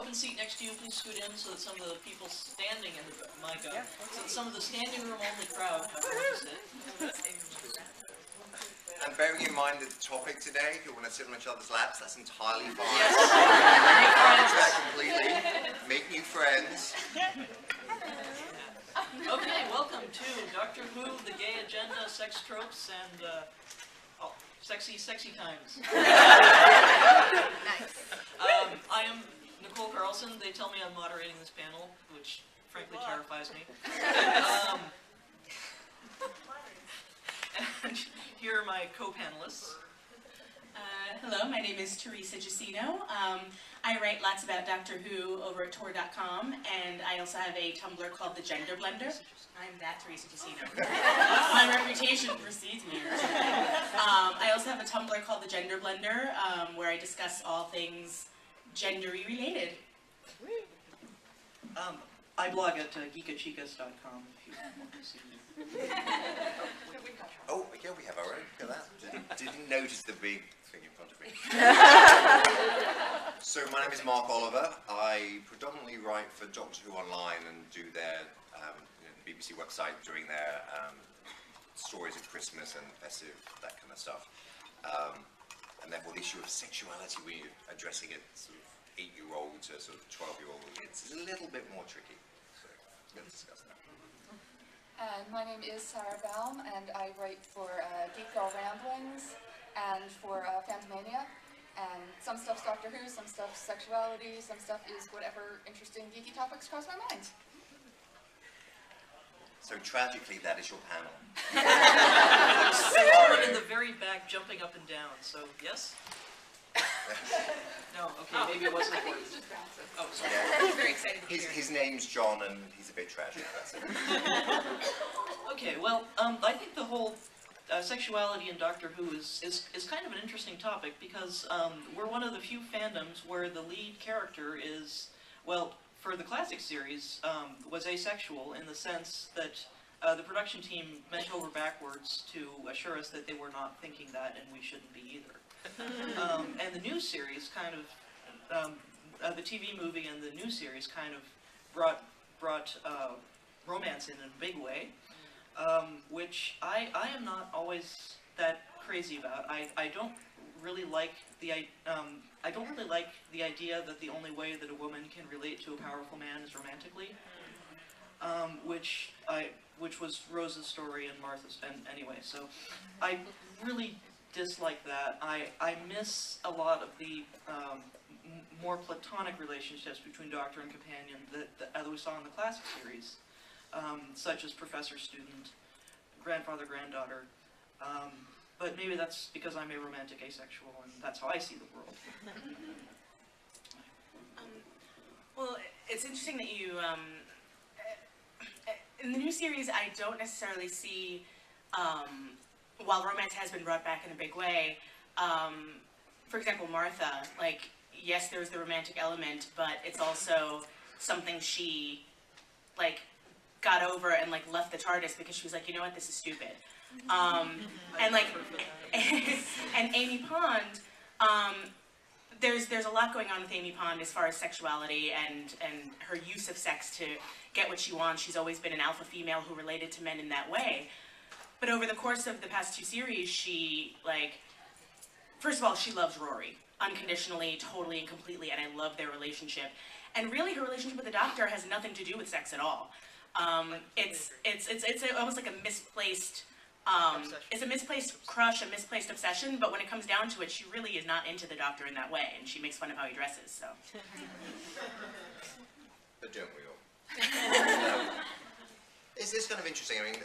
open seat next to you, please scoot in so that some of the people standing in the so that some of the standing room only crowd have room to sit. And bearing in mind the topic today, if you want to sit on each other's laps, that's entirely fine. Yes. That completely. Make new friends. Okay, welcome to Doctor Who, the Gay Agenda, Sex Tropes, and sexy times. Nice. I am Nicole Carlson. They tell me I'm moderating this panel, which frankly terrifies me. And here are my co-panelists. Hello, my name is Teresa Giacino. I write lots about Doctor Who over at Tor.com, and I also have a Tumblr called The Gender Blender. I'm that Teresa Giacino. My reputation precedes me. I also have a Tumblr called The Gender Blender, where I discuss all things gendery related. I blog at geekachicas.com if you want to see me. Oh, yeah, we have our own. Look at that. Didn't notice the big thing in front of me. So my name is Mark Oliver. I predominantly write for Doctor Who Online and do their BBC website during their stories of Christmas and festive, that kind of stuff. And therefore the issue of sexuality when you're addressing it sort of 8-year-old to sort of 12-year-old, it's a little bit more tricky. So let's discuss that. And my name is Sarah Baum, and I write for Geek Girl Ramblings and for Phantomania. And some stuff's Doctor Who, some stuff's sexuality, some stuff is whatever interesting geeky topics cross my mind. So tragically, that is your panel. Someone in the very back jumping up and down, so yes? No, okay, maybe it wasn't. I think he's just bouncing. Oh, sorry. Yeah. I'm very excited to hear it. His name's John, and he's a bit tragic. That's it. Okay, well, I think the whole sexuality in Doctor Who is kind of an interesting topic because we're one of the few fandoms where the lead character is, well, for the classic series, was asexual in the sense that the production team bent over backwards to assure us that they were not thinking that, and we shouldn't be either. And the new series kind of, the TV movie and the new series kind of brought romance in a big way, which I am not always that crazy about. I don't really like the idea that the only way that a woman can relate to a powerful man is romantically, which was Rose's story and Martha's, and anyway, so I really dislike that. I miss a lot of the more platonic relationships between Doctor and companion that we saw in the classic series, such as professor-student, grandfather-granddaughter, but maybe that's because I'm a romantic asexual and that's how I see the world. Well, it's interesting that you, in the new series, I don't necessarily see, while romance has been brought back in a big way, for example, Martha, like, yes, there's the romantic element, but it's also something she, like, got over and, like, left the TARDIS because she was like, you know what, this is stupid. And, like, and Amy Pond, there's a lot going on with Amy Pond as far as sexuality and her use of sex to get what she wants. She's always been an alpha female who related to men in that way. But over the course of the past 2 series, she, like, first of all, she loves Rory unconditionally, totally and completely, and I love their relationship. And really, her relationship with the Doctor has nothing to do with sex at all. It's almost like a misplaced, it's a misplaced crush, a misplaced obsession, but when it comes down to it, she really is not into the Doctor in that way, and she makes fun of how he dresses, so. But don't we all? Is this kind of interesting? I mean,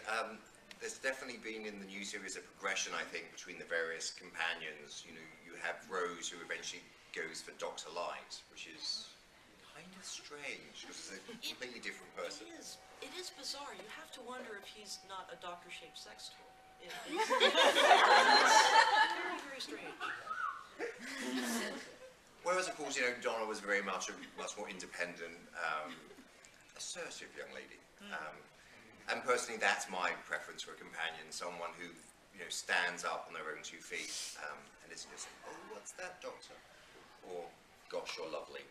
there's definitely been in the new series a progression, I think, between the various companions. You know, you have Rose, who eventually goes for Dr. Light, which is kind of strange, because it's a completely different person. It is bizarre. You have to wonder if he's not a Doctor-shaped sex toy. It's very, very strange. Whereas, of course, you know, Donna was very much a much more independent, assertive young lady. And personally, that's my preference for a companion, someone who, you know, stands up on their own 2 feet and isn't just, oh, what's that, Doctor? Or, gosh, you're lovely.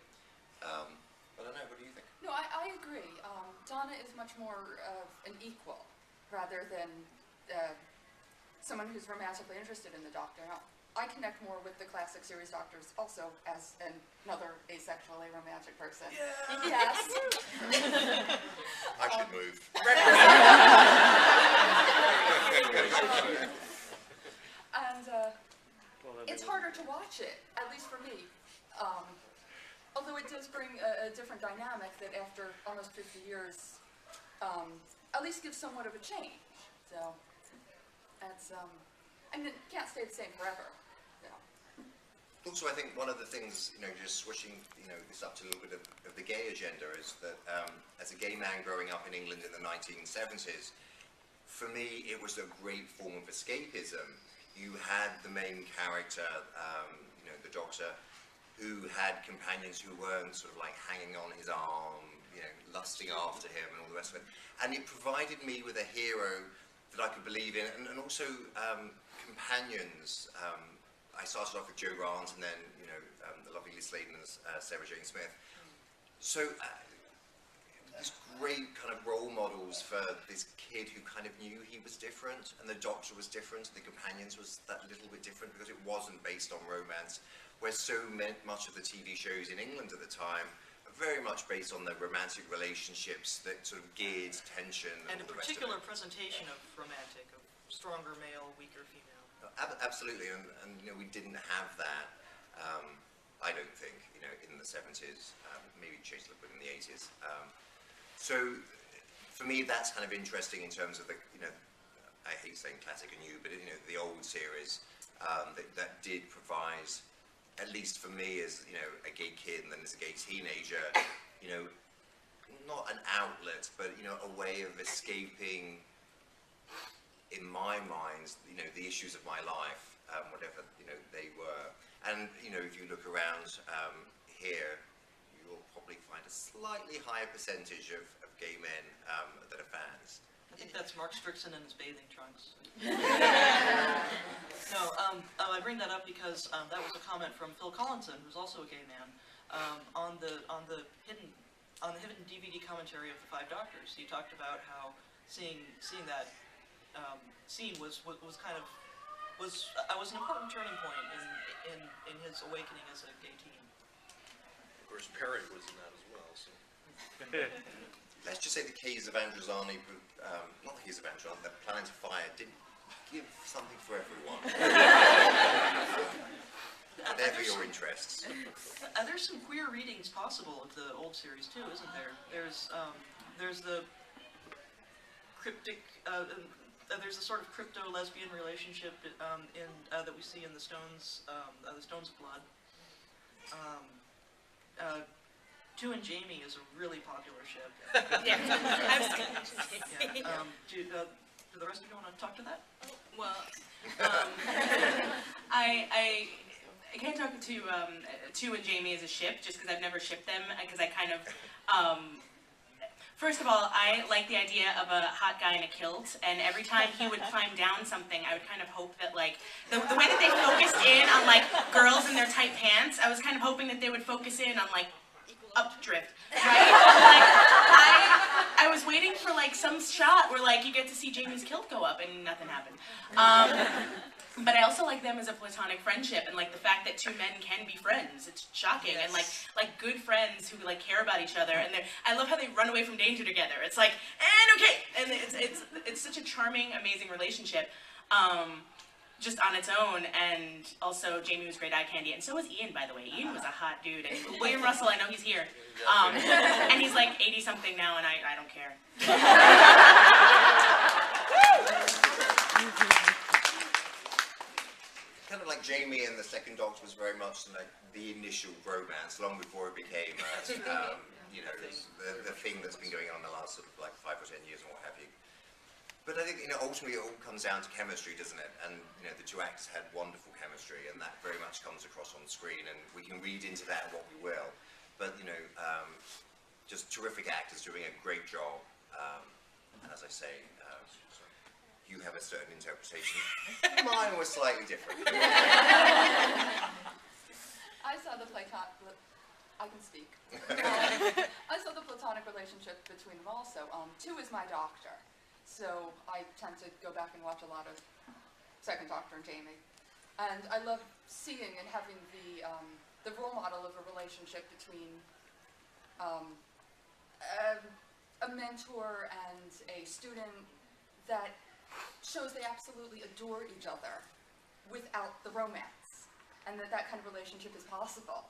I don't know, what do you think? No, I agree. Donna is much more of an equal rather than someone who's romantically interested in the Doctor. Now, I connect more with the classic series Doctors also as another asexually romantic person. Yeah. Yes. I should move. And it's harder to watch it, at least for me. Although it does bring a different dynamic that after almost 50 years, at least gives somewhat of a change. So, it's, and it can't stay the same forever. Also, I think one of the things, just switching, this up to a little bit of the gay agenda is that as a gay man growing up in England in the 1970s, for me, it was a great form of escapism. You had the main character, the Doctor, who had companions who weren't sort of like hanging on his arm, lusting after him and all the rest of it. And it provided me with a hero that I could believe in, and also companions. I started off with Joe Grant, and then the lovely Liz Sladen as Sarah Jane Smith. So these great kind of role models for this kid who kind of knew he was different, and the Doctor was different, and the companions was that little bit different because it wasn't based on romance, where so much of the TV shows in England at the time are very much based on the romantic relationships that sort of geared tension And a all the rest of particular it. presentation of romantic, of stronger male, weaker female. Absolutely, and we didn't have that. I don't think in the 70s. Maybe it changed a little bit in the 80s. So for me, that's kind of interesting in terms of the I hate saying classic and new, but the old series that did provide, at least for me as a gay kid and then as a gay teenager, not an outlet, but a way of escaping. In my mind, the issues of my life, whatever they were, and if you look around here, you will probably find a slightly higher percentage of gay men that are fans. I think that's Mark Strickson in his bathing trunks. No, I bring that up because that was a comment from Phil Collinson, who's also a gay man, on the hidden DVD commentary of the Five Doctors. He talked about how seeing that scene was an important turning point in his awakening as a gay teen. Of course, Perry was in that as well. So. Let's just say the Keys of Androzani, not the Keys of Androzani, the Planet of Fire didn't give something for everyone. Whatever your interests. There's some queer readings possible of the old series too, isn't there? There's the cryptic. There's a sort of crypto-lesbian relationship that we see in the Stones of Blood. Two and Jamie is a really popular ship. Yeah. Do the rest of you want to talk to that? Well, I can't talk to Two and Jamie as a ship just because I've never shipped them, because I kind of first of all, I like the idea of a hot guy in a kilt, and every time he would climb down something, I would kind of hope that, like, the way that they focused in on, like, girls in their tight pants, I was kind of hoping that they would focus in on, like, updrift, right? Like, I was waiting for, like, some shot where, like, you get to see Jamie's kilt go up, and nothing happened. But I also like them as a platonic friendship, and like the fact that two men can be friends. It's shocking, Yes. and like good friends who like care about each other. And I love how they run away from danger together. It's like, and okay, and it's such a charming, amazing relationship, just on its own. And also Jamie was great eye candy, and so was Ian, by the way. Ian was a hot dude, and William Russell, I know he's here, and he's like 80 something now, and I don't care. Kind of like Jamie and the Second Doctor was very much like the initial romance, long before it became, the thing that's been going on in the last sort of like 5 or 10 years and what have you. But I think ultimately it all comes down to chemistry, doesn't it? And the two actors had wonderful chemistry, and that very much comes across on screen. And we can read into that what we will, but just terrific actors doing a great job. And as I say. You have a certain interpretation. Mine was slightly different. I saw the I can speak. I saw the platonic relationship between them also. 2 is my doctor, so I tend to go back and watch a lot of Second Doctor and Jamie. And I love seeing and having the role model of a relationship between a mentor and a student that shows they absolutely adore each other without the romance, and that kind of relationship is possible.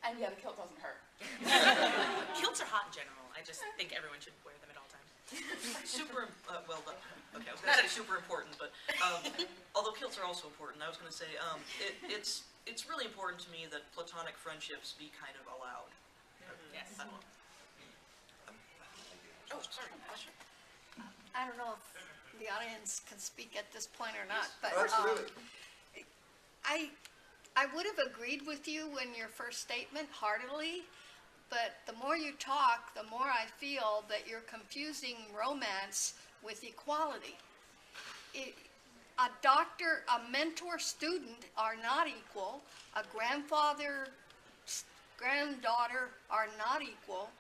And yeah, the kilt doesn't hurt. Kilts are hot in general. I just think everyone should wear them at all times. Super, well done. Okay, I was going to say super important, but although kilts are also important, I was going to say it's really important to me that platonic friendships be kind of allowed. Yes. I don't know. Oh, sorry. Question? I don't know if the audience can speak at this point or not, but Oh, absolutely. I would have agreed with you in your first statement heartily, but the more you talk, the more I feel that you're confusing romance with equality. A doctor, a mentor-student are not equal. A grandfather, granddaughter are not equal.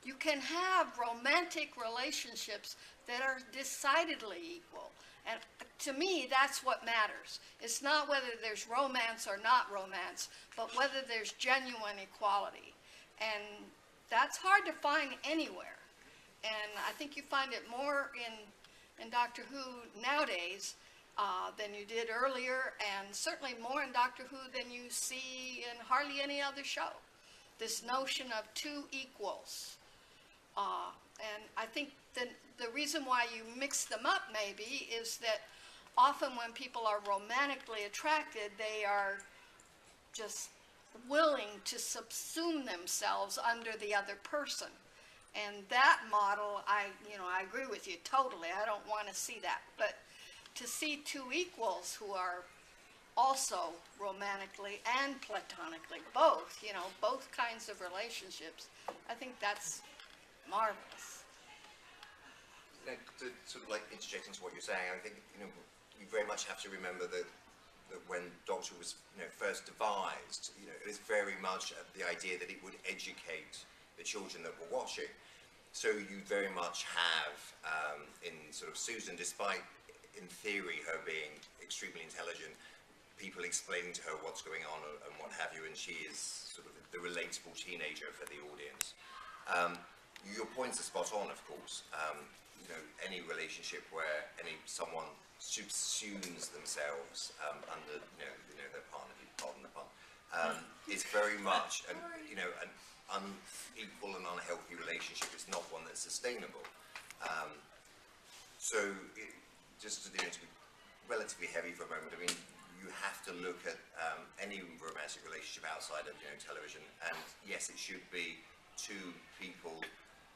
You can have romantic relationships that are decidedly equal. And to me, that's what matters. It's not whether there's romance or not romance, but whether there's genuine equality. And that's hard to find anywhere. And I think you find it more in Doctor Who nowadays than you did earlier, and certainly more in Doctor Who than you see in hardly any other show. This notion of 2 equals. And I think the reason why you mix them up maybe is that often when people are romantically attracted, they are just willing to subsume themselves under the other person. And that model, I agree with you totally. I don't want to see that. But to see 2 equals who are also romantically and platonically, both kinds of relationships, I think that's marvelous. To sort of like interject into what you're saying, I think you very much have to remember that when Doctor was first devised, it was very much the idea that it would educate the children that were watching. So you very much have in sort of Susan, despite in theory her being extremely intelligent, people explaining to her what's going on and what have you, and she is sort of the relatable teenager for the audience. Your points are spot on, of course. Any relationship where someone subsumes themselves under their partner, pardon the pun, is very much an unequal and unhealthy relationship. It's not one that's sustainable. Just to be relatively heavy for a moment, I mean, you have to look at any romantic relationship outside of television, and yes, it should be 2 people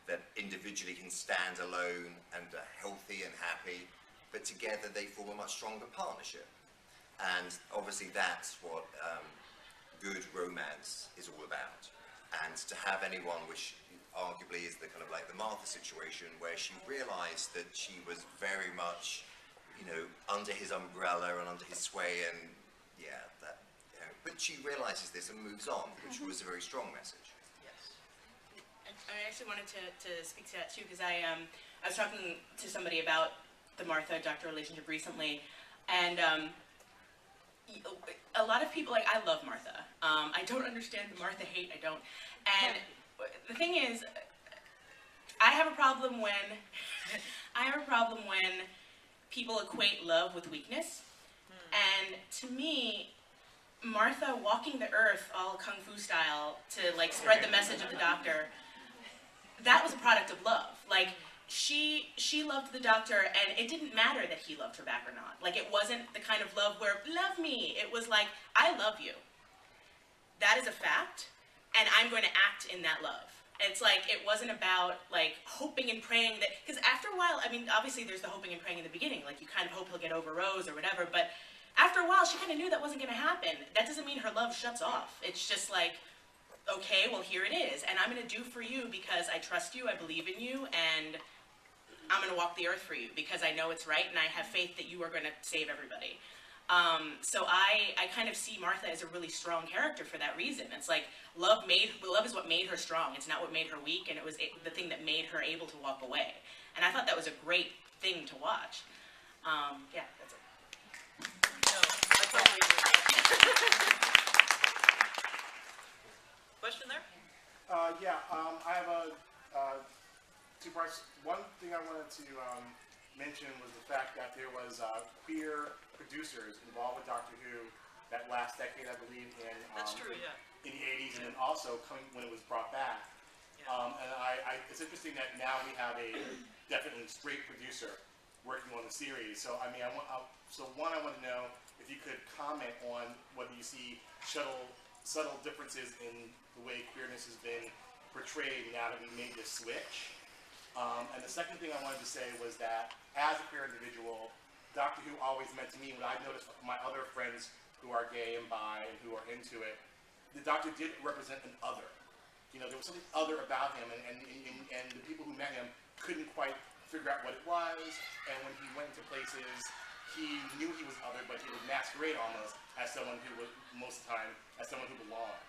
that individually can stand alone and are healthy and happy, but together they form a much stronger partnership. And obviously that's what good romance is all about. And to have anyone, which arguably is the kind of like the Martha situation, where she realized that she was very much, under his umbrella and under his sway, and but she realizes this and moves on, which was a very strong message. I actually wanted to speak to that too, because I was talking to somebody about the Martha-Doctor relationship recently, and a lot of people, I love Martha. I don't understand the Martha hate, I don't. And the thing is, I have a problem when people equate love with weakness. And to me, Martha walking the earth all kung fu style to spread the message of the Doctor, that was a product of love. She loved the Doctor, and it didn't matter that he loved her back or not. It wasn't the kind of love where, love me. It was like, I love you. That is a fact, and I'm going to act in that love. It's it wasn't about, hoping and praying that, because after a while, I mean, obviously there's the hoping and praying in the beginning, you kind of hope he'll get over Rose or whatever, but after a while, she kind of knew that wasn't going to happen. That doesn't mean her love shuts off. It's just okay, well, here it is, and I'm going to do for you because I trust you, I believe in you, and I'm going to walk the earth for you because I know it's right, and I have faith that you are going to save everybody. So I kind of see Martha as a really strong character for that reason. It's like love is what made her strong. It's not what made her weak, and it was the thing that made her able to walk away. And I thought that was a great thing to watch. Yeah, that's it. No, I totally agree. Question there? I have two parts. One thing I wanted to mention was the fact that there was queer producers involved with Doctor Who that last decade, I believe, That's true, yeah. in the 80s, and then also coming when it was brought back. Yeah. And it's interesting that now we have a definitely straight producer working on the series. So I mean, I want to know if you could comment on whether you see subtle differences in the way queerness has been portrayed now that we made this switch. And the second thing I wanted to say was that as a queer individual, Doctor Who always meant to me, what I've noticed from my other friends who are gay and bi and who are into it, the Doctor did represent an other. You know, there was something other about him, and the people who met him couldn't quite figure out what it was, and when he went to places, he knew he was other, but he would masquerade almost as someone who was, most of the time, as someone who belonged.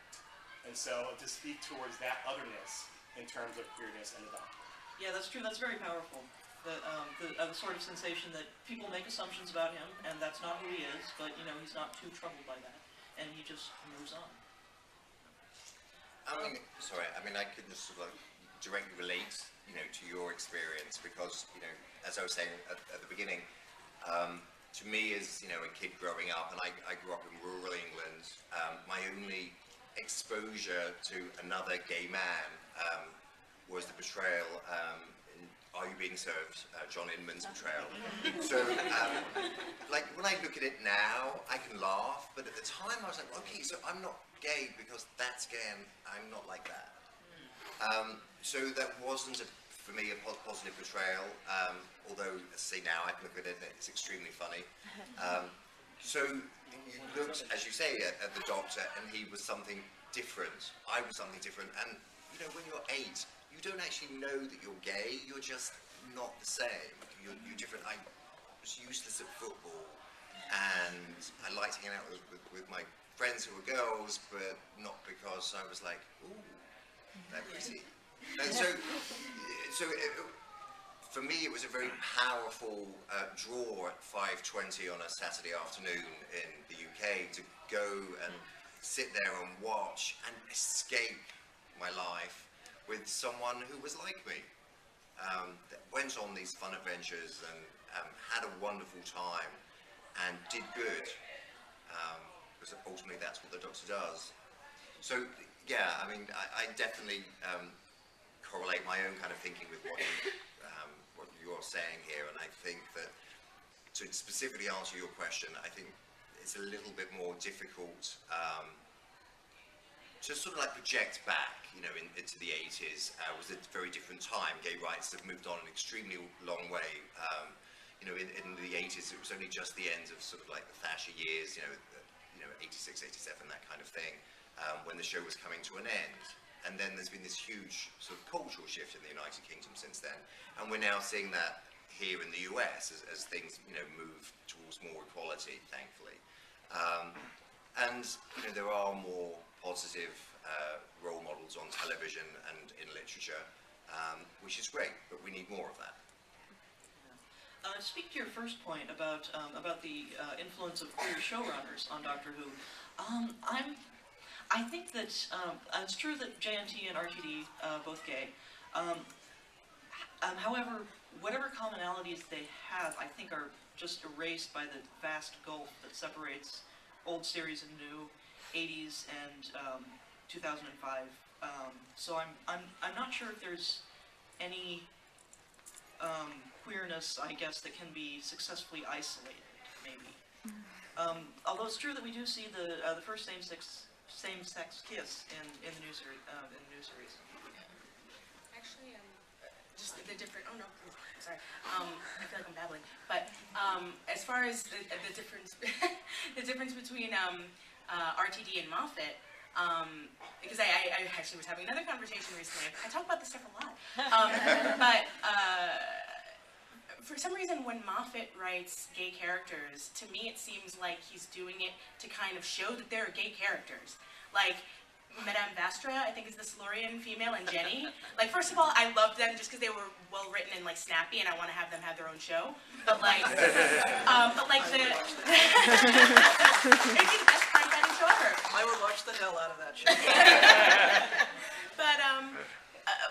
And so to speak towards that otherness in terms of queerness and the Doctor. Yeah, that's true. That's very powerful. The sort of sensation that people make assumptions about him, and that's not who he is, but, you know, he's not too troubled by that, and he just moves on. I mean, I could just sort of directly relate, you know, to your experience because, you know, as I was saying at the beginning, to me as, you know, a kid growing up, and I grew up in rural England, my only exposure to another gay man was the portrayal in Are You Being Served? John Inman's portrayal. So, like, when I look at it now, I can laugh, but at the time I was like, okay, so I'm not gay because that's gay and I'm not like that. So that wasn't, for me, a positive portrayal, although, as I say now, I can look at it and it's extremely funny. So you looked, as you say, at the Doctor, and he was something different. I was something different, and, you know, when you're 8, you don't actually know that you're gay, you're just not the same. You're different. I was useless at football, and I liked hanging out with my friends who were girls, but not because I was like, ooh, they're pretty. And so for me, it was a very powerful draw at 5:20 on a Saturday afternoon in the UK to go and sit there and watch and escape my life with someone who was like me, that went on these fun adventures and had a wonderful time and did good, because ultimately that's what the Doctor does. So yeah, I mean, I definitely correlate my own kind of thinking with what you're saying here, and I think that to specifically answer your question, I think it's a little bit more difficult to sort of like project back, you know, into the 80s. Was a very different time. Gay rights have moved on an extremely long way. You know, in the 80s, it was only just the end of sort of like the Thatcher years, you know, 86, 87, that kind of thing, when the show was coming to an end. And then there's been this huge sort of cultural shift in the United Kingdom since then. And we're now seeing that here in the US as things, you know, move towards more equality, thankfully. And, you know, there are more positive role models on television and in literature, which is great, but we need more of that. Speak to your first point about the influence of queer showrunners on Doctor Who. I think that it's true that JNT and RTD both gay. However, whatever commonalities they have, I think, are just erased by the vast gulf that separates old series and new, 80s and 2005. So I'm not sure if there's any queerness, I guess, that can be successfully isolated, maybe. Although it's true that we do see the first same-sex kiss in the new series. Actually, just the different. Oh no, sorry. I feel like I'm babbling. But as far as the difference, the difference between RTD and Moffat. Because I actually was having another conversation recently. I talk about this stuff a lot. But for some reason, when Moffat writes gay characters, to me it seems like he's doing it to kind of show that there are gay characters. Like, Madame Vastra, I think, is the Silurian female, and Jenny. Like, first of all, I loved them just because they were well written and like snappy, and I want to have them have their own show. But like, the it's the best crime fighting show ever. I would watch the hell out of that show.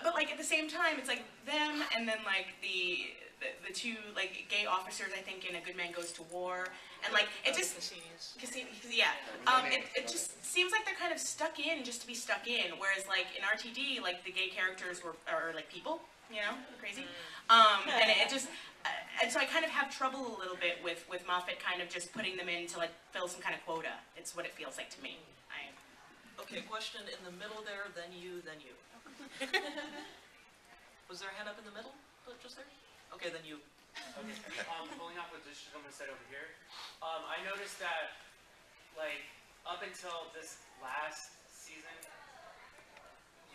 But like at the same time, it's like them, and then like the two like gay officers, I think, in A Good Man Goes to War, and like it just yeah. It just seems like they're kind of stuck in just to be stuck in, whereas like in RTD, like the gay characters are like people, you know, crazy, and it just. And so I kind of have trouble a little bit with Moffat kind of just putting them in to like fill some kind of quota. It's what it feels like to me. Okay, question in the middle there, then you, then you. Was there a hand up in the middle, just there? Okay, then you. Okay. Pulling off what this gentleman said over here, I noticed that, like, up until this last season,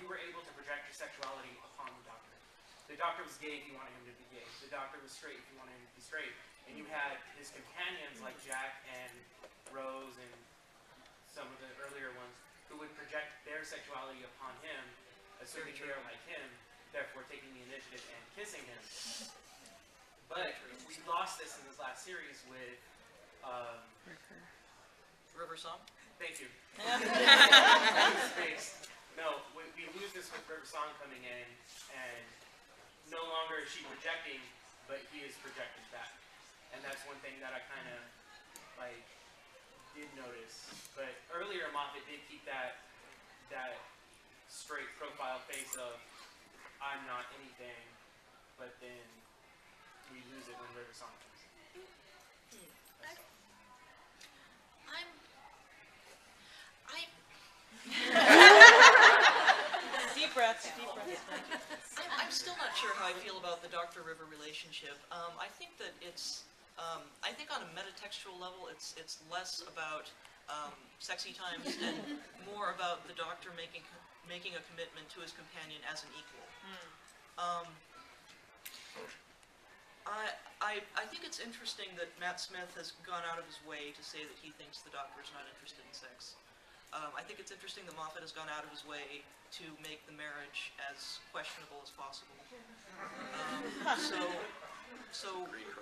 you were able to project your sexuality upon the Doctor. The Doctor was gay if you wanted him to be gay. The Doctor was straight if you wanted him to be straight. And you had his companions like Jack and Rose and some of the earlier ones who would project their sexuality upon him, assuming they are like him, therefore taking the initiative and kissing him. But we lost this in this last series with River Song? thank you. Space. No, we lose this with River Song coming in, and no longer is she projecting, but he is projected back. And that's one thing that I kind of like did notice. But earlier Moffat did keep that straight profile face of I'm not anything, but then we lose it when River Song comes. Deep breaths, deep breaths. Thank you. I'm still not sure how I feel about the Dr. River relationship. I think that it's, I think on a metatextual level, it's less about sexy times and more about the Doctor making a commitment to his companion as an equal. I think it's interesting that Matt Smith has gone out of his way to say that he thinks the Doctor is not interested in sex. I think it's interesting that Moffat has gone out of his way to make the marriage as questionable as possible.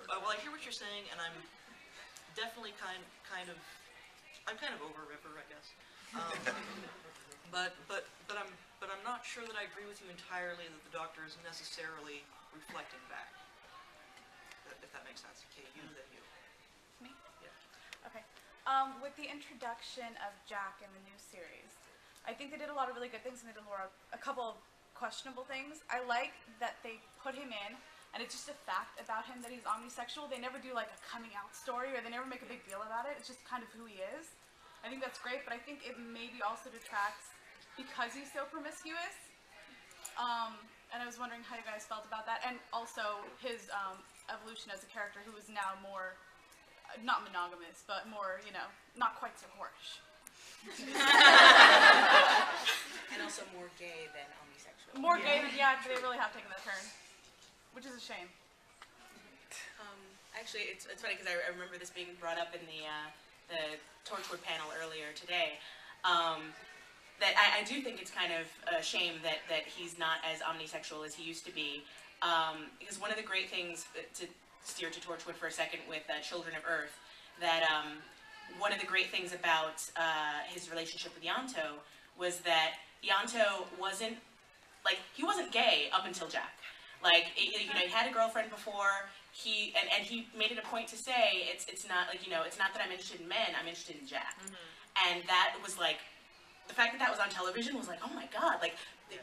Well, I hear what you're saying, and I'm definitely kind of over River, I guess. But I'm not sure that I agree with you entirely that the Doctor is necessarily reflecting back. If that makes sense. Okay, you, then you. Me? Yeah. Okay. With the introduction of Jack in the new series, I think they did a lot of really good things and they did a couple of questionable things. I like that they put him in, and it's just a fact about him that he's omnisexual. They never do like a coming out story, or they never make a big deal about it. It's just kind of who he is. I think that's great, but I think it maybe also detracts because he's so promiscuous. And I was wondering how you guys felt about that, and also his evolution as a character who is now more, not monogamous, but more, you know, not quite so whorish. And also more gay than homosexual. More gay than, yeah, they really have taken that turn, which is a shame. Actually, it's funny because I remember this being brought up in the Torchwood panel earlier today. That I do think it's kind of a shame that he's not as omnisexual as he used to be. Because one of the great things, to steer to Torchwood for a second with Children of Earth, that one of the great things about his relationship with Ianto was that Ianto wasn't, like, he wasn't gay up until Jack. Like, you know, he had a girlfriend before, and he made it a point to say, it's not, like, you know, it's not that I'm interested in men, I'm interested in Jack. And that was like, the fact that was on television was like, oh my god, like,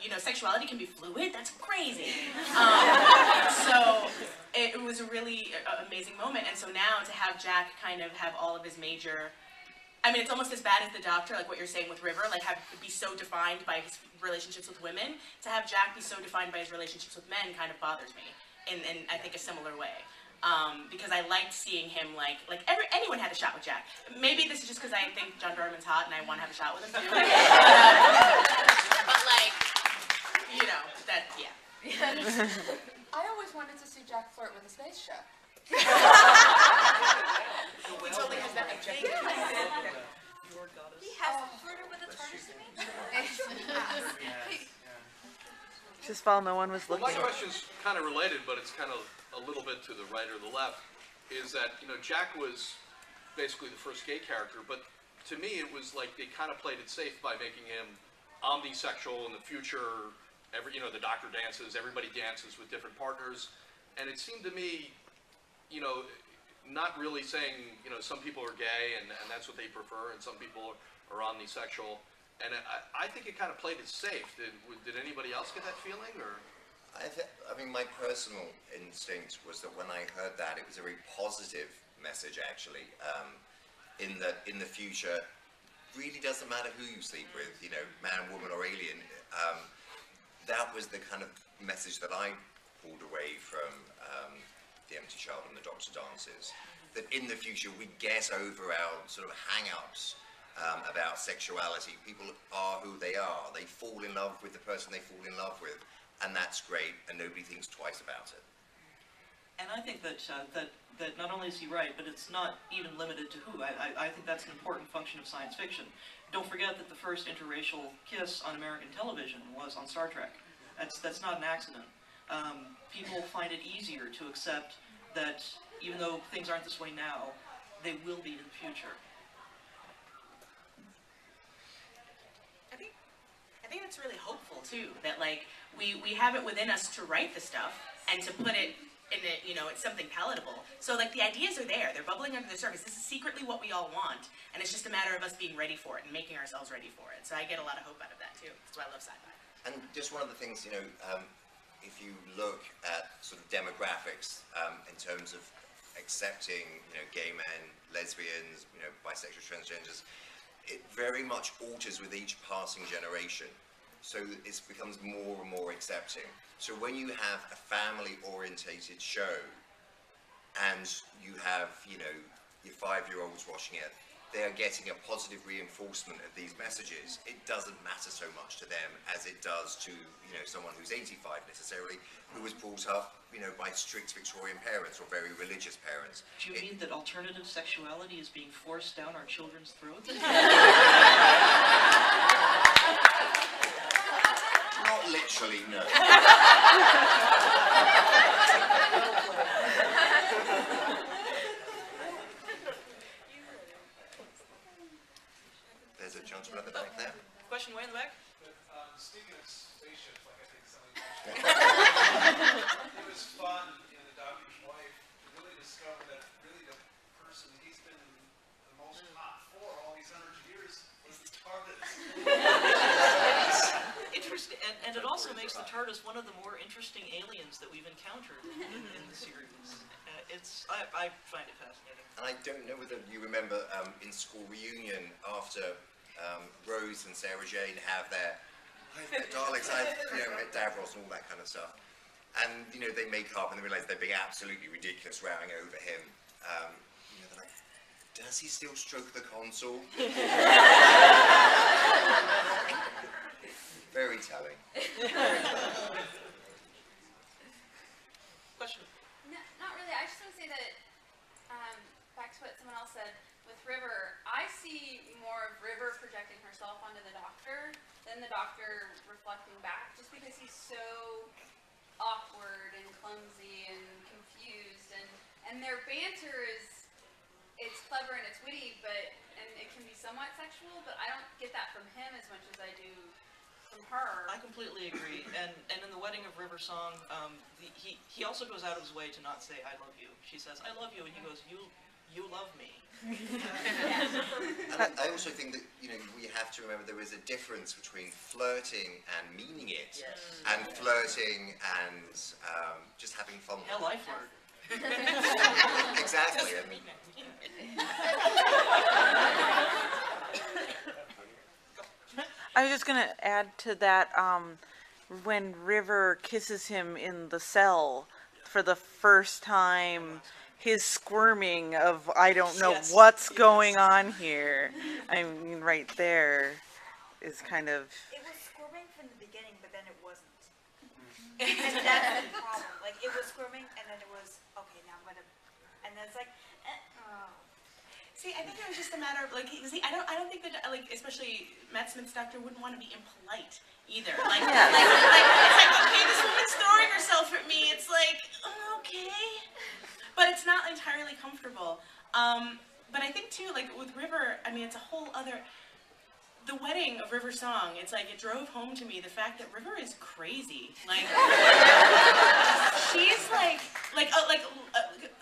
you know, sexuality can be fluid? That's crazy. So it was a really amazing moment. And so now to have Jack kind of have all of his major, I mean, it's almost as bad as the Doctor, like what you're saying with River, like be so defined by his relationships with women. To have Jack be so defined by his relationships with men kind of bothers me in I think a similar way. Because I liked seeing him anyone had a shot with Jack. Maybe this is just because I think John Dorman's hot and I want to have a shot with him too. But like, you know, that, yeah. I always wanted to see Jack flirt with a space ship. He totally has that objective. Your goddess. He hasn't flirted with a TARDIS, you mean? Just while no one was Well, looking. my question's kind of related, but it's kind of a little bit to the right or the left, is that, Jack was basically the first gay character, but to me it was like they kind of played it safe by making him omnisexual in the future. The doctor dances, everybody dances with different partners, and it seemed to me, not really saying, some people are gay and that's what they prefer, and some people are omnisexual. And I think it kind of played it safe. Did anybody else get that feeling, or? I mean, my personal instinct was that when I heard that, it was a very positive message, actually. In that, in the future, really doesn't matter who you sleep with, man, woman, or alien. That was the kind of message that I pulled away from The Empty Child and the Doctor Dances. That in the future, we get over our sort of hang-ups about sexuality. People are who they are. They fall in love with the person they fall in love with, and that's great, and nobody thinks twice about it. And I think that not only is he right, but it's not even limited to who. I think that's an important function of science fiction. Don't forget that the first interracial kiss on American television was on Star Trek. That's not an accident. People find it easier to accept that even though things aren't this way now, they will be in the future. I think that's really hopeful too. That we have it within us to write the stuff and to put it in it, it's something palatable. So the ideas are there. They're bubbling under the surface. This is secretly what we all want, and it's just a matter of us being ready for it and making ourselves ready for it. So I get a lot of hope out of that too. That's why I love sci-fi. And just one of the things, if you look at sort of demographics in terms of accepting, gay men, lesbians, bisexual, transgenders, it very much alters with each passing generation. So it becomes more and more accepting. So when you have a family-orientated show and you have, your 5-year-olds watching it, they are getting a positive reinforcement of these messages. It doesn't matter so much to them as it does to, someone who's 85 necessarily, who was brought up, by strict Victorian parents or very religious parents. Do you mean that alternative sexuality is being forced down our children's throats? Not literally, no. There's a gentleman at the back there. Question way in the back? Speaking of spaceships, like I think somebody mentioned, it was fun in The Doctor's Wife to really discover that really the person he's been the most hot for all these 100 years was the TARDIS. Interesting, and it also makes the TARDIS one of the more interesting aliens that we've encountered in the series. I find it fascinating. And I don't know whether you remember in school reunion after Rose and Sarah Jane have their Daleks, met Davros and all that kind of stuff. And, they make up and they realise they're being absolutely ridiculous, rowing over him. They're like, does he still stroke the console? Very telling. Question? No, not really. I just want to say that, back to what someone else said, with River, I see more of River projecting herself onto the Doctor than the Doctor reflecting back, just because he's so awkward and clumsy and confused, and their banter it's clever and it's witty, and it can be somewhat sexual, but I don't get that from him as much as I do from her. I completely agree. And in the Wedding of River song, he also goes out of his way to not say, I love you. She says, I love you, and he goes, you love me. And I also think that, we have to remember there is a difference between flirting and meaning it, and flirting and just having fun. Hell, I flirt. Exactly. I was just going to add to that, when River kisses him in the cell for the first time, his squirming of, I don't know what's going on here. I mean, right there is kind of... It was squirming from the beginning, but then it wasn't. And that's the problem. Like, it was squirming, and then it was, okay, now I'm gonna, and then it's like, oh. See, I think it was just a matter of like, see, I don't think that like, especially Matt Smith's doctor wouldn't want to be impolite either. Like, it's like, okay, this woman's throwing herself at me. It's like, okay, but it's not entirely comfortable. But I think too, like with River, I mean, it's a whole other. The wedding of River's song, it's like it drove home to me the fact that River is crazy. Like, she's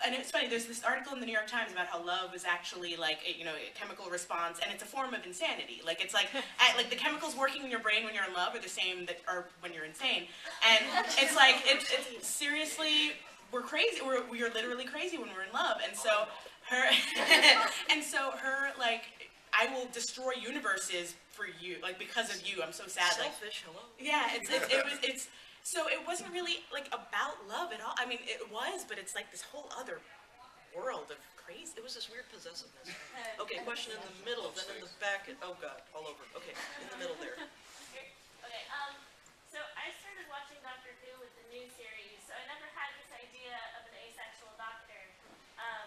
and it's funny. There's this article in the New York Times about how love is actually like a chemical response, and it's a form of insanity. Like it's like like the chemicals working in your brain when you're in love are the same that are when you're insane, and it's like it's seriously we're crazy. We're literally crazy when we're in love, and so her like. I will destroy universes for you, like because of you. I'm so sad. Selfish, hello. Yeah, so it wasn't really like about love at all. I mean, it was, but it's like this whole other world of crazy. It was this weird possessiveness. Okay, question in the middle, then in the back. Oh god, all over. Okay, in the middle there. Okay, so I started watching Doctor Who with the new series, so I never had this idea of an asexual doctor.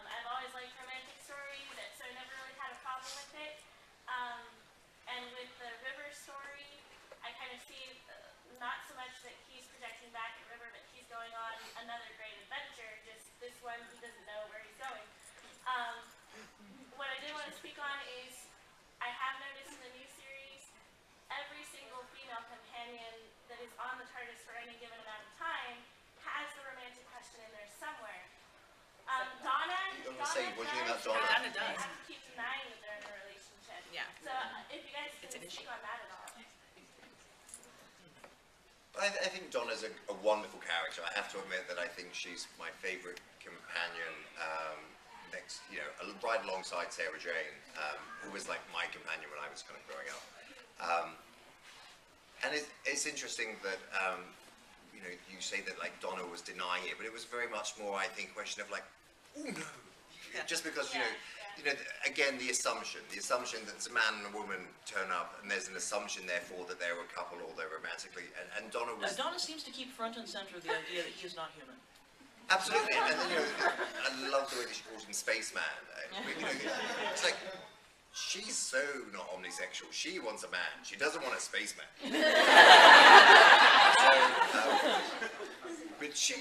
I've always liked romantic stories, so I never really had a problem with it. And with the River story, I kind of see not so much that he's projecting back at River, but he's going on another great adventure, just this one he doesn't know where he's going. What I did want to speak on is, I have noticed in the new series, every single female companion that is on the TARDIS for any given amount of time has a romantic question in there somewhere. Donna does. Donna does. I have to keep denying that they're in a relationship. Yeah. So if you guys can speak on that at all. I think Donna's a wonderful character. I have to admit that I think she's my favourite companion. Next, right alongside Sarah Jane, who was like my companion when I was kind of growing up. And it's interesting that you say that like Donna was denying it, but it was very much more, I think, a question of like, oh no, just because again the assumption that it's a man and a woman turn up, and there's an assumption therefore that they're a couple or they're romantically, and Donna was. Donna seems to keep front and center the idea that he is not human. Absolutely, and then I love the way that she calls him Spaceman. It's like, she's so not omnisexual. She wants a man. She doesn't want a spaceman. But she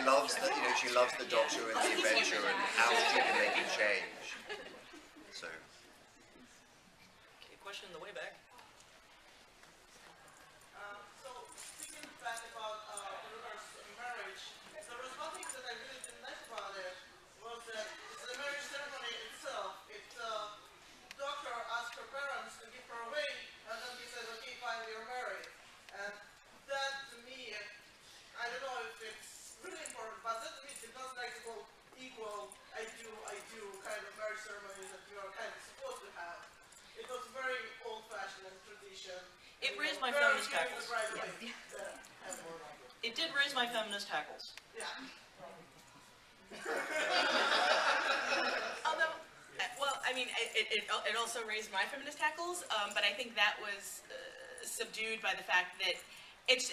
loves the she loves the Doctor and the adventure and how she can make it change. So. Okay, question in the way back. It raised my feminist hackles. It did raise my feminist hackles. Yeah. Although, well, I mean, it also raised my feminist hackles, but I think that was subdued by the fact that it's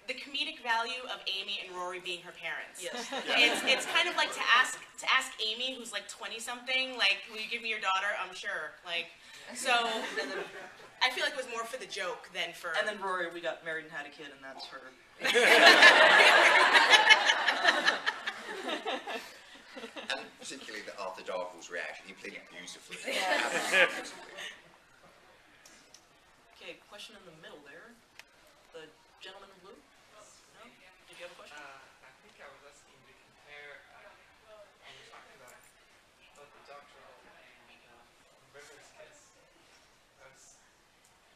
the comedic value of Amy and Rory being her parents. Yes. It's kind of like to ask Amy, who's like 20-something, like, will you give me your daughter? I'm sure. Like, so I feel like it was more for the joke than for. And then Rory, we got married and had a kid, and that's her. And particularly the Arthur Darvill's reaction, he played it beautifully. Okay, question in the middle there. The gentleman in blue? No? Did you have a question? I think I was asking you to compare, when you're talking about the Doctor and River's kiss, I was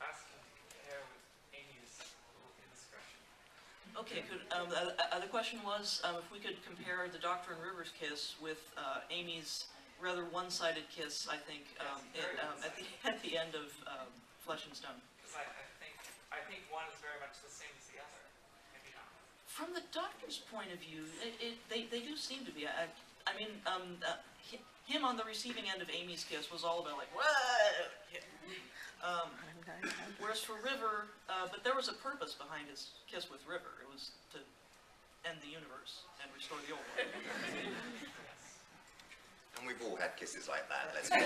asking to compare with Amy's little indiscretion. Okay, the question was if we could compare the Doctor and Rivers kiss with Amy's rather one-sided kiss, I think, at the end of Flesh and Stone. Because I think one is very much the same as the other. Maybe not. From the Doctor's point of view, they do seem to be. I mean, him on the receiving end of Amy's kiss was all about like, what? Whereas for River, but there was a purpose behind his kiss with River. It was to end the universe and restore the old one. And we've all had kisses like that, let's be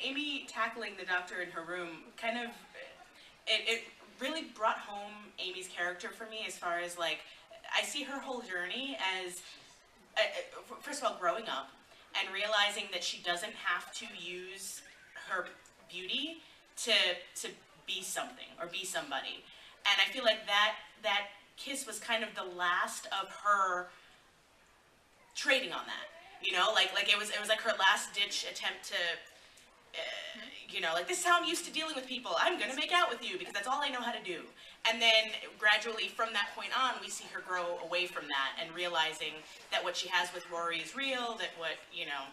Amy tackling the Doctor in her room kind of, it really brought home Amy's character for me as far as like, I see her whole journey as, first of all, growing up and realizing that she doesn't have to use her beauty to be something or be somebody. And I feel like that kiss was kind of the last of her trading on that. You know, like it was like her last ditch attempt to, you know, like, this is how I'm used to dealing with people. I'm gonna make out with you because that's all I know how to do. And then gradually from that point on, we see her grow away from that and realizing that what she has with Rory is real, that what, you know,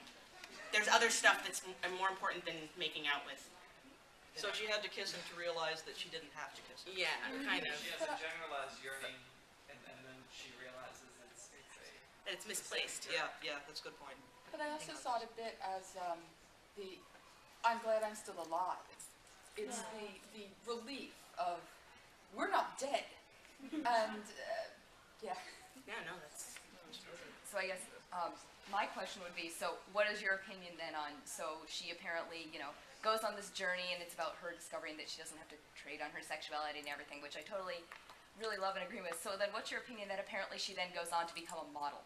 there's other stuff that's more important than making out with. So she had to kiss him to realize that she didn't have to kiss him. Yeah, kind of. She has a generalized yearning, and then she realizes It's misplaced. Yeah, that's a good point. But I also saw it a bit as I'm glad I'm still alive. It's the relief of, we're not dead. And, yeah. Yeah, no, that's... So I guess my question would be, so what is your opinion then on, so she apparently, you know, goes on this journey and it's about her discovering that she doesn't have to trade on her sexuality and everything, which I totally, really love and agree with. So then what's your opinion that apparently she then goes on to become a model?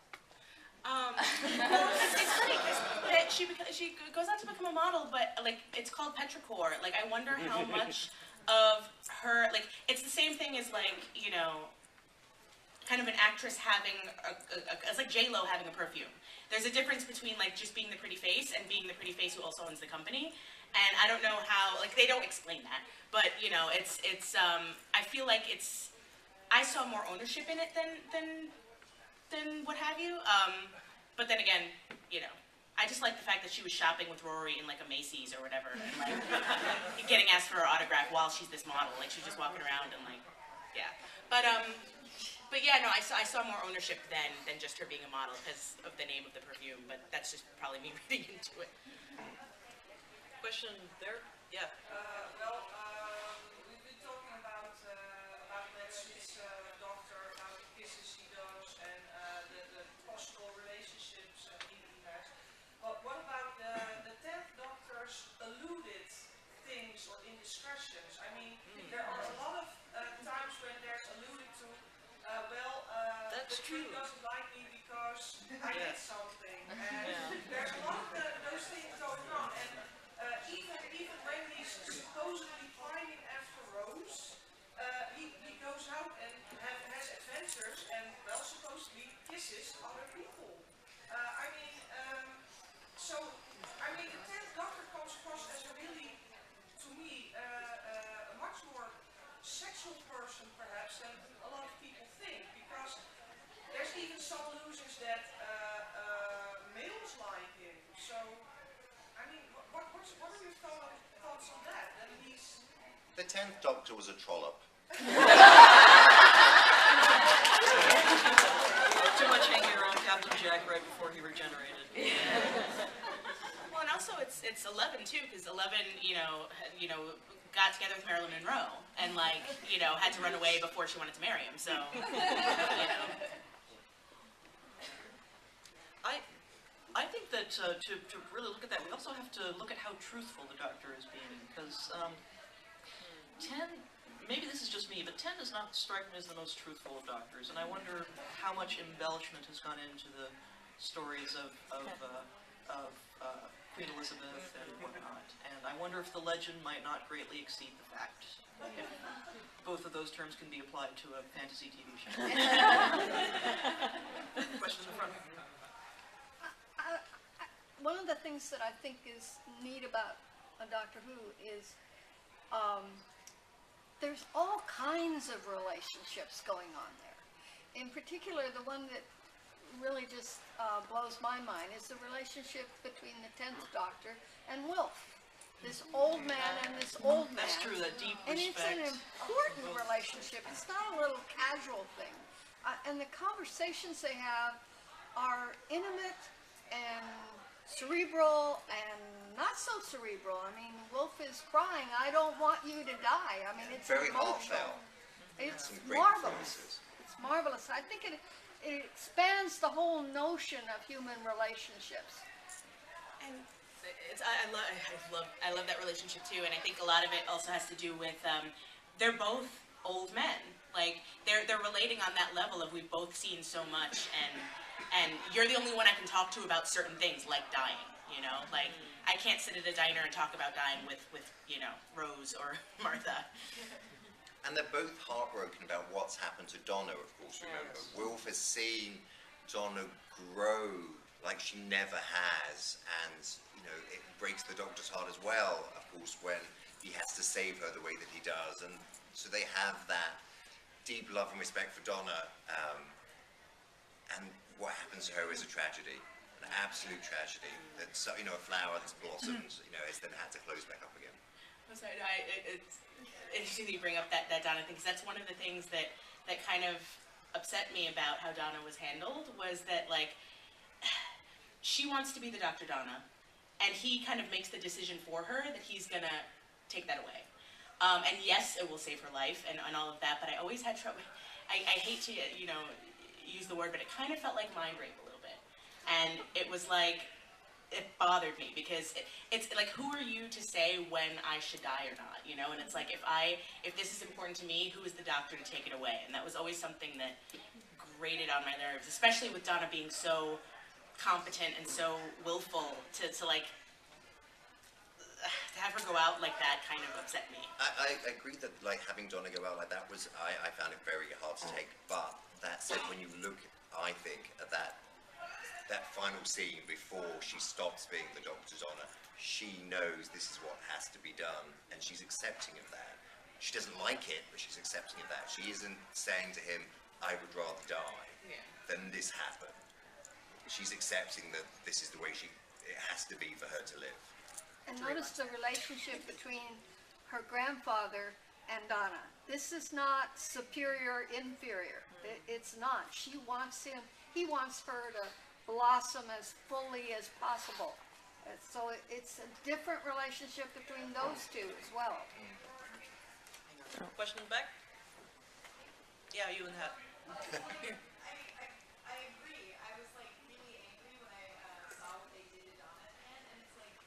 Well, it's funny because she goes on to become a model, but like it's called petrichor. Like I wonder how much of her, like it's the same thing as like, you know, kind of an actress having it's like J-Lo having a perfume. There's a difference between like just being the pretty face and being the pretty face who also owns the company. And I don't know how, like they don't explain that, but you know, it's I feel like I saw more ownership in it than what have you. But then again, you know, I just like the fact that she was shopping with Rory in like a Macy's or whatever, and like getting asked for her autograph while she's this model. Like she's just walking around and like, yeah. But yeah, no, I saw more ownership than just her being a model because of the name of the perfume. But that's just probably me reading into it. Question there? Yeah. We've been talking about that Swiss doctor, about the kisses he does, and the possible relationships he has. But what about the 10th Doctor's alluded things or indiscretions? I mean, there are a lot of times when there's alluded to, that's the true. tree doesn't like me because I did something. And there's a lot of those things going on. And even when he's supposedly climbing after Rose, he goes out and has adventures and supposedly kisses other people. The 10th Doctor comes across as a really, to me, a much more sexual person perhaps than a lot of people think, because there's even some allusions that males like him. So, I mean, what are your thoughts on that? That he's... The 10th Doctor was a trollop. Too much hanging around Captain Jack right before he regenerated. Well, and also it's 11 too, because 11, you know, got together with Marilyn Monroe and like, you know, had to run away before she wanted to marry him. So, you know. I think that to really look at that, we also have to look at how truthful the Doctor is being, because 10, maybe this is just me, but 10 does not strike me as the most truthful of Doctors, and I wonder how much embellishment has gone into the stories of Queen Elizabeth and whatnot, and I wonder if the legend might not greatly exceed the fact, if both of those terms can be applied to a fantasy TV show. Question in the front. One of the things that I think is neat about Doctor Who is there's all kinds of relationships going on there. In particular, the one that really just blows my mind is the relationship between the 10th Doctor and Wilf. This old man and this old man. That's true, that deep respect. And it's an important relationship. It's not a little casual thing. And the conversations they have are intimate and cerebral and not so cerebral. I mean, Wolf is crying, I don't want you to die. I mean, it's Very emotional. heartfelt. It's Some great marvelous. performances. It's marvelous. I think it expands the whole notion of human relationships. And I love that relationship too, and I think a lot of it also has to do with they're both old men. Like they're relating on that level of we've both seen so much, and you're the only one I can talk to about certain things like dying. You know, like I can't sit at a diner and talk about dying with you know Rose or Martha. And they're both heartbroken about what's happened to Donna, of course, remember. Wilf has seen Donna grow like she never has, and, you know, it breaks the Doctor's heart as well, of course, when he has to save her the way that he does. And so they have that deep love and respect for Donna, and what happens to her is a tragedy, an absolute tragedy. That's, you know, a flower that's blossomed, you know, has then had to close back up again. I'm sorry, no, it's interesting that you bring up that Donna thing, because that's one of the things that kind of upset me about how Donna was handled, was that, like, she wants to be the Dr. Donna, and he kind of makes the decision for her that he's gonna take that away. And yes, it will save her life and all of that, but I always had trouble, I hate to, you know, use the word, but it kind of felt like mind rape a little bit. And it was like, it bothered me because it's like, who are you to say when I should die or not, you know? And it's like, if this is important to me, who is the doctor to take it away? And that was always something that grated on my nerves, especially with Donna being so competent and so willful to like, to have her go out like that kind of upset me. I agree that, like, having Donna go out like that was, I found it very hard to take, but that said, when you look, I think, at that final scene before she stops being the Dr. Donna, she knows this is what has to be done, and she's accepting of that. She doesn't like it, but she's accepting of that. She isn't saying to him, I would rather die than this happen. She's accepting that this is the way it has to be for her to live. And notice the relationship between her grandfather and Donna. This is not superior, inferior. It's not. She wants him, he wants her to blossom as fully as possible. So it's a different relationship between those two as well. Question in the back? Yeah, you and that. I agree. I was like really angry when I saw what they did to Donna at the end, and it's like,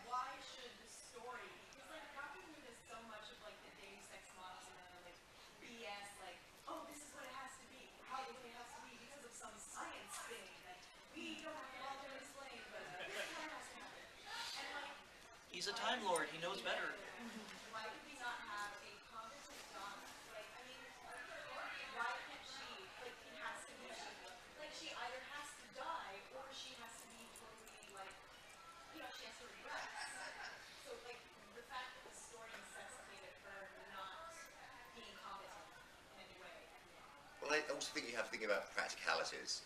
why should the story? Because like Doctor Who does so much of like the Deus Ex Machina, like BS, like, oh, this is what it has to be, how the way it has to be because of some science thing that we don't have to all explain, but this is what has to happen. And like, He's a Time Lord, he knows better. why would we not have a competent Donna? Like, I mean, why can't she, like, it has to be, like, she either has to die, or she has to be totally, like, you know, she has to regress. So, like, the fact that the story necessitated her not being competent in any way. Well, I also think you have to think about practicalities.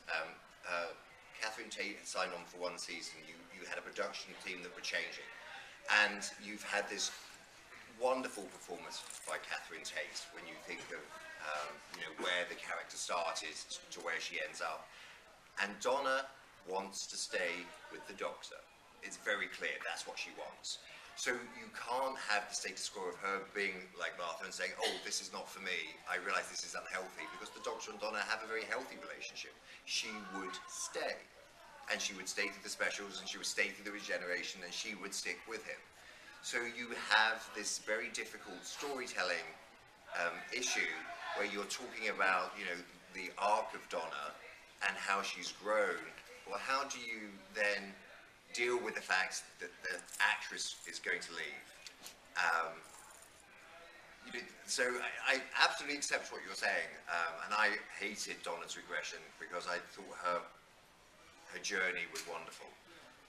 Catherine Tate had signed on for one season. You had a production team that were changing. And you've had this wonderful performance by Catherine Tate when you think of you know, where the character started to where she ends up. And Donna wants to stay with the Doctor. It's very clear that's what she wants. So you can't have the status quo of her being like Martha and saying, oh, this is not for me, I realise this is unhealthy, because the Doctor and Donna have a very healthy relationship. She would stay. And she would stay through the specials, and she would stay through the regeneration, and she would stick with him. So you have this very difficult storytelling issue where you're talking about, you know, the arc of Donna and how she's grown. Well, how do you then deal with the fact that the actress is going to leave? So I absolutely accept what you're saying, and I hated Donna's regression because I thought her journey was wonderful.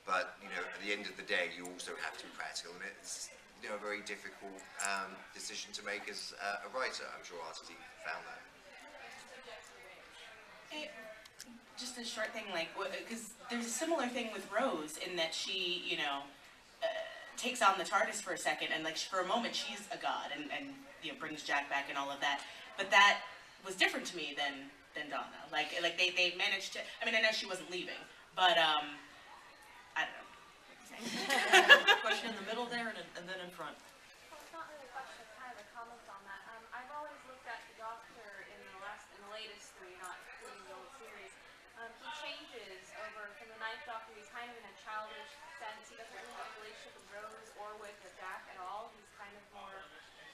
But, you know, at the end of the day, you also have to be practical, and it's, you know, a very difficult decision to make as a writer. I'm sure RTD found that. Just a short thing, like, because there's a similar thing with Rose in that she, you know, takes on the TARDIS for a second, and like for a moment she's a god, and you know, brings Jack back and all of that. But that was different to me than Donna. Like they managed to. I mean, I know she wasn't leaving, But I don't know. Question in the middle there, and then in front. Well, it's not really a question, it's kind of a comment on that. I've always looked at the Doctor in the latest three, not including the old series. He changes over from the Ninth Doctor. He's kind of in a childish sense. He doesn't really have a relationship with Rose or with Jack at all. He's kind of more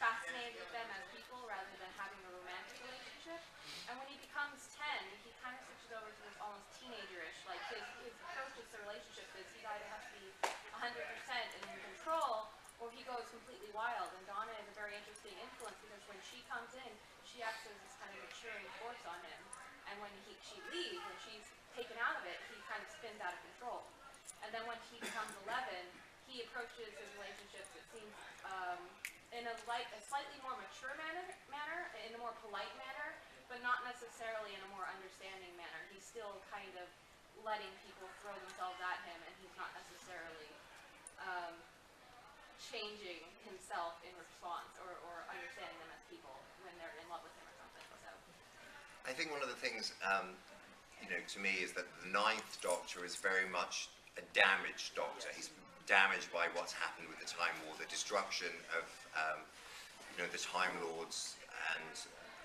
fascinated with them as people rather than having a romantic relationship. And when he becomes 10, he kind of switches over to this almost teenager-ish. Like his approach to the relationship is he either has to be 100% and in control, or he goes completely wild. And Donna is a very interesting influence because when she comes in, she acts as this kind of maturing force on him. And when she leaves, when she's taken out of it, he kind of spins out of control. And then when he becomes 11, he approaches his relationships, it seems, in a slightly more mature manner, in a more polite manner, but not necessarily in a more understanding manner. He's still kind of letting people throw themselves at him, and he's not necessarily changing himself in response or understanding them as people when they're in love with him or something. So I think one of the things, to me, is that the Ninth Doctor is very much a damaged Doctor. He's damaged by what's happened with the Time War, the destruction of, the Time Lords and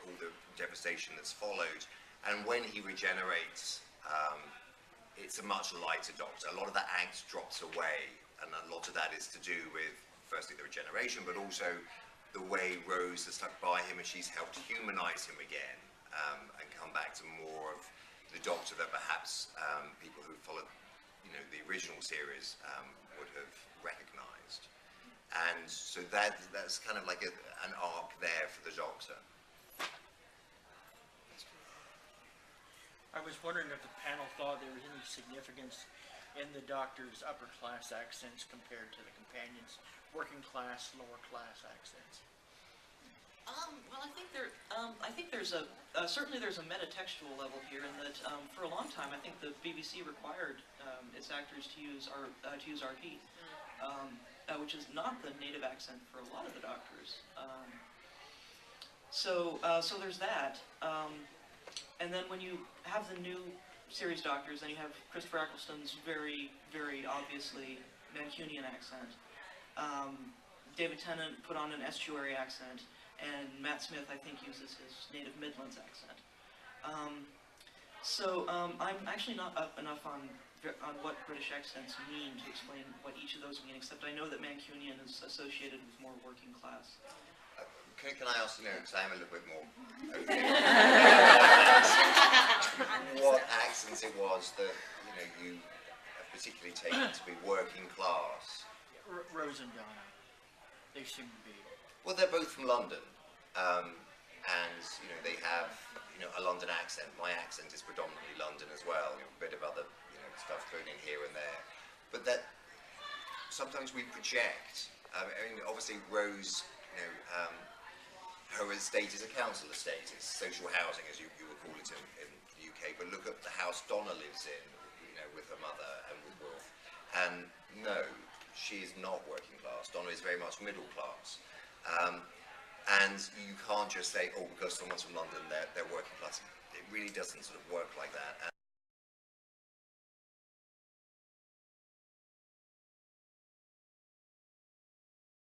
all the devastation that's followed. And when he regenerates, it's a much lighter Doctor. A lot of that angst drops away, and a lot of that is to do with, firstly, the regeneration, but also the way Rose has stuck by him and she's helped humanize him again, and come back to more of the Doctor that perhaps people who followed, the original series would have recognized. And so that's kind of like an arc there for the Doctor. I was wondering if the panel thought there was any significance in the Doctor's upper class accents compared to the companions' working class, lower class accents. Well, I think there's certainly there's a metatextual level here, in that for a long time I think the BBC required its actors to use RP, which is not the native accent for a lot of the Doctors. So there's that. And then when you have the new series Doctors, then you have Christopher Eccleston's very, very obviously Mancunian accent. David Tennant put on an estuary accent, and Matt Smith, I think, uses his native Midlands accent. I'm actually not up enough on what British accents mean to explain what each of those mean, except I know that Mancunian is associated with more working class. Can I ask, because I am a little bit more what accents it was that, you have particularly taken to be working class? Rose and Donna, they seem to be. Well, they're both from London, and, they have, a London accent. My accent is predominantly London as well, a bit of other, stuff thrown in here and there. But that, sometimes we project, obviously Rose, her estate is a council estate, it's social housing, as you would call it in the UK, but look at the house Donna lives in, with her mother and with Wolf, and no, she is not working class. Donna is very much middle class. And you can't just say, oh, because someone's from London, they're working class. It really doesn't sort of work like that.